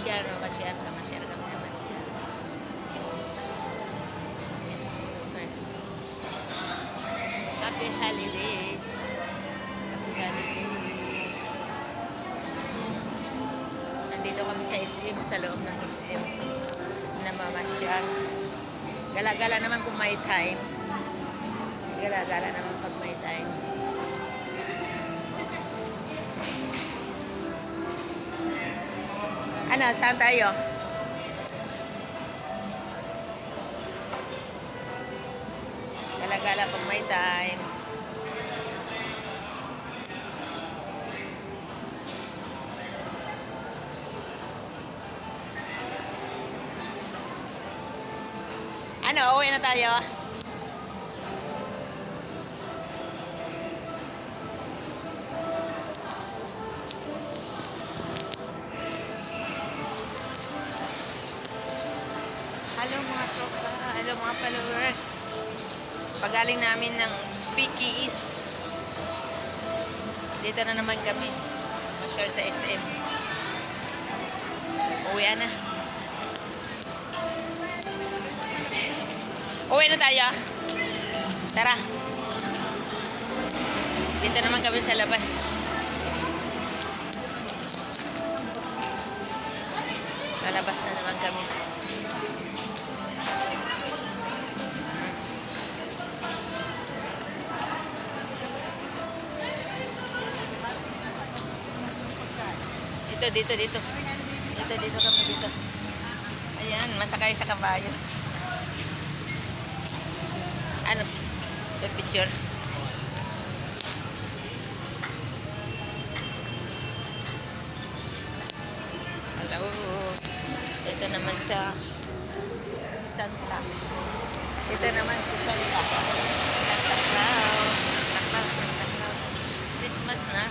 Mamasyar kami namasyar. Yes, super. Happy holiday. Happy holiday. Nandito kami sa SM, sa loob ng SM. Namamasyar. Gala-gala naman kung may time. Gala-gala naman pag may time. Ano, saan tayo? Gala-gala pag may time. Ano, uwi na tayo? Hello mga tropa, hello mga followers. Pagaling namin ng PKS. Dito na naman kami. Masyar sa SM. Uwi na. Uwi na tayo. Tara. Dito naman kami sa labas. Lalabas na naman kami. Dito kami dito. Ayan, masakay sa kabayo. Ano? Picture. Hello. Ito naman sa Santa. Ito naman si Santa. Santa Claus. Christmas na.